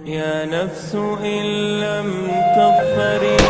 يا نفس إن لم تظفري.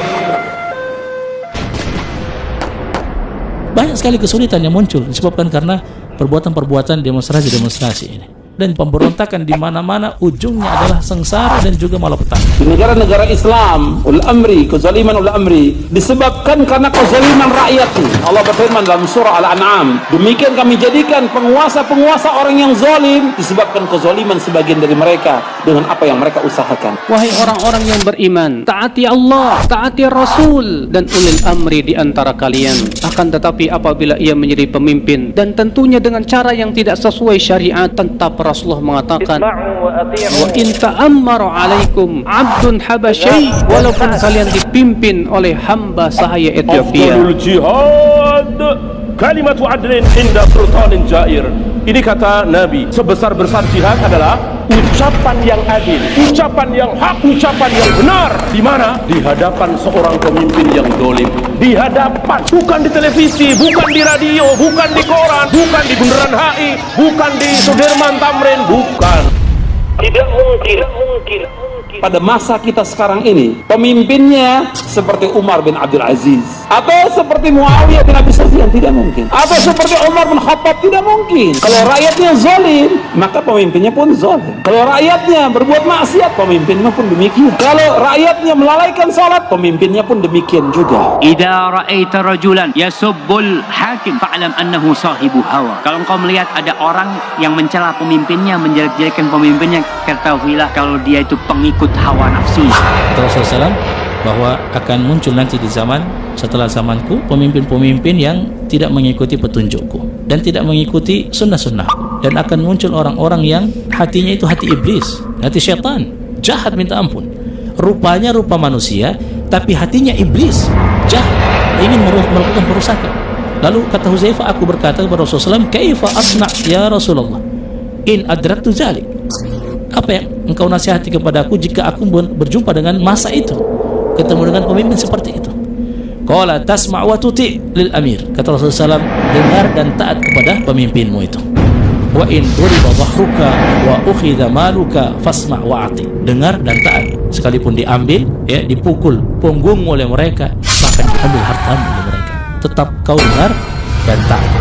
Banyak sekali kesulitan yang muncul disebabkan karena perbuatan-perbuatan demonstrasi ini. Dan pemberontakan di mana-mana ujungnya adalah sengsara dan juga malapetaka. Di negara-negara Islam, ul-amri, kezaliman ul-amri disebabkan karena kezaliman rakyatnya. Allah berfirman dalam surah Al-An'am, demikian kami jadikan penguasa-penguasa orang yang zalim disebabkan kezaliman sebagian dari mereka dengan apa yang mereka usahakan. Wahai orang-orang yang beriman, taati Allah, taati Rasul dan ulil amri di antara kalian. Akan tetapi apabila ia menjadi pemimpin dan tentunya dengan cara yang tidak sesuai syariat, tetap Rasulullah mengatakan, wa in ta'ammaru alaikum abdun habasyi, walaupun kalian dipimpin oleh hamba sahaya Ethiopia. Afdalul jihad kalimatu adlin inda sultanin jair. Ini kata Nabi, sebesar-besar jihad adalah ucapan yang adil, ucapan yang hak, ucapan yang benar. Di mana? Di hadapan seorang pemimpin yang dolim. Di hadapan, bukan di televisi, bukan di radio, bukan di koran, bukan di Bundaran HI, bukan di Sudirman Tamrin, bukan. Tidak mungkin. Pada masa kita sekarang ini, pemimpinnya seperti Umar bin Abdul Aziz, atau seperti Muawiyah bin Abi Sufyan, tidak mungkin. Atau seperti Umar bin Khattab, tidak mungkin. Kalau rakyatnya zalim, maka pemimpinnya pun zalim. Kalau rakyatnya berbuat maksiat, pemimpinnya pun demikian. Kalau rakyatnya melalaikan salat, pemimpinnya pun demikian juga. Idza ra'aita rajulan yasubbul hakim fa'lam annahu sahibu hawa. Kalau engkau melihat ada orang yang mencela pemimpinnya, menjelek-jelekan pemimpinnya, ketahuilah kalau dia itu pengikut hawa nafsu. Kata Rasulullah SAW bahwa akan muncul nanti di zaman setelah zamanku pemimpin-pemimpin yang tidak mengikuti petunjukku dan tidak mengikuti sunnah-sunnahku, dan akan muncul orang-orang yang hatinya itu hati iblis, hati syaitan, jahat minta ampun. Rupanya rupa manusia tapi hatinya iblis, jahat, ingin melakukan perusakan. Lalu kata Huzaifah, aku berkata kepada Rasulullah SAW, kaifa asna ya Rasulullah in adraktu zalik. Apa yang engkau nasihati kepada aku jika aku berjumpa dengan masa itu, ketemu dengan pemimpin seperti itu? Qala tasma' wa tuti' lil amir. Kata Rasulullah SAW, dengar dan taat kepada pemimpinmu itu. Wa in duriba dhahruka wa ukhidha maluka fasma' wa ati. Dengar dan taat, sekalipun diambil, ya, dipukul punggungmu oleh mereka, bahkan diambil hartamu oleh mereka, tetap kau dengar dan taat.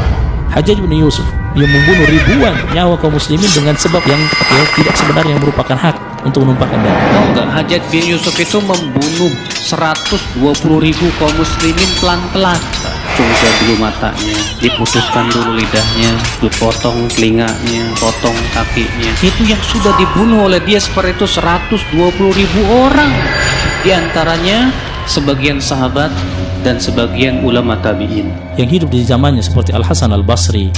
Hajjaj bin Yusuf yang membunuh ribuan nyawa kaum muslimin dengan sebab yang tidak sebenarnya, yang merupakan hak untuk menumpahkan darah. Tahu nggak, Hajjaj bin Yusuf itu membunuh 120.000 kaum muslimin pelan-pelan. Cungsa dulu matanya, diputuskan dulu lidahnya, dipotong telinganya, potong kakinya. Itu yang sudah dibunuh oleh dia seperti itu 120.000 orang. Di antaranya sebagian sahabat dan sebagian ulama tabi'in yang hidup di zamannya seperti Al-Hasan Al-Basri,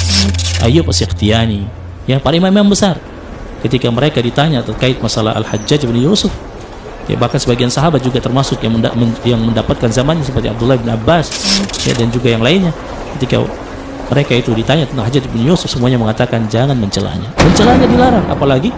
Ayyub As-Sikhtiyani, ya, para imam besar. Ketika mereka ditanya terkait masalah Al-Hajjaj bin Yusuf, ya, bahkan sebagian sahabat juga termasuk yang mendapatkan zamannya seperti Abdullah bin Abbas, ya, dan juga yang lainnya, ketika mereka itu ditanya tentang Hajjaj bin Yusuf, semuanya mengatakan jangan mencelanya. Mencelanya dilarang, apalagi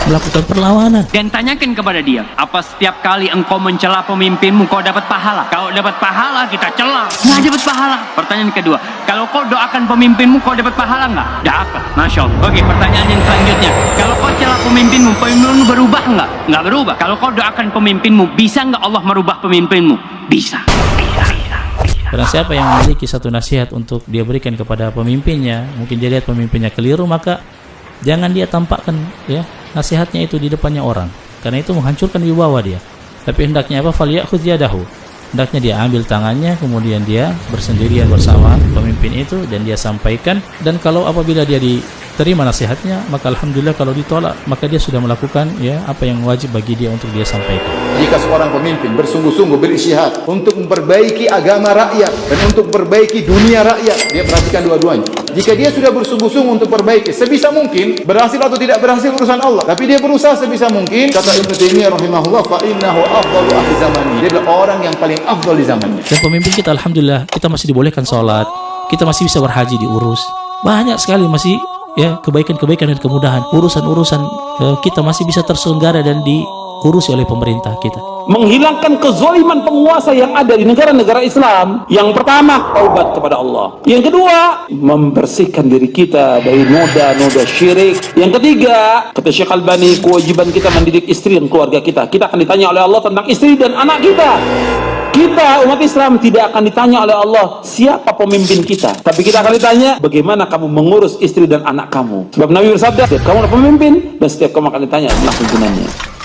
melakukan perlawanan. Dan tanyakan kepada dia, apa setiap kali engkau mencela pemimpinmu kau dapat pahala? Kalau dapat pahala kita cela, nggak dapat pahala. Pertanyaan kedua, kalau kau doakan pemimpinmu kau dapat pahala nggak? Dapat, masya Allah. Oke, pertanyaan yang selanjutnya, kalau kau cela pemimpinmu berubah nggak? Nggak berubah. Kalau kau doakan pemimpinmu, bisa nggak Allah merubah pemimpinmu? Bisa. Karena siapa yang memiliki satu nasihat untuk dia berikan kepada pemimpinnya, mungkin dia lihat pemimpinnya keliru, maka jangan dia tampakkan, ya, nasihatnya itu di depannya orang, karena itu menghancurkan wibawa dia. Tapi hendaknya apa? Falyakhudh yadahu. Hendaknya dia ambil tangannya, kemudian dia bersendirian bersama pemimpin itu dan dia sampaikan. Dan kalau apabila dia diterima nasihatnya, maka alhamdulillah. Kalau ditolak, maka dia sudah melakukan, ya, apa yang wajib bagi dia untuk dia sampaikan. Jika seorang pemimpin bersungguh-sungguh berisyihad untuk memperbaiki agama rakyat dan untuk memperbaiki dunia rakyat, dia perhatikan dua-duanya. Jika dia sudah bersungguh-sungguh untuk perbaiki, sebisa mungkin, berhasil atau tidak berhasil urusan Allah, tapi dia berusaha sebisa mungkin, kata Ibnu Taimiyah rahimahullah, fa innahu afdalu ahli zamani. Dia adalah orang yang paling afdal di zamannya. Dan pemimpin kita alhamdulillah, kita masih dibolehkan sholat, kita masih bisa berhaji diurus. Banyak sekali masih, ya, kebaikan-kebaikan dan kemudahan. Urusan-urusan kita masih bisa terselenggara dan diurusi oleh pemerintah kita. Menghilangkan kezaliman penguasa yang ada di negara-negara Islam. Yang pertama, taubat kepada Allah. Yang kedua, membersihkan diri kita dari noda-noda syirik. Yang ketiga, kata Syekh Albani, kewajiban kita mendidik istri dan keluarga kita. Kita akan ditanya oleh Allah tentang istri dan anak kita. Kita umat Islam tidak akan ditanya oleh Allah siapa pemimpin kita, tapi kita akan ditanya bagaimana kamu mengurus istri dan anak kamu. Sebab Nabi bersabda, setiap kamu adalah pemimpin dan setiap kamu akan ditanya tentang pimpinannya.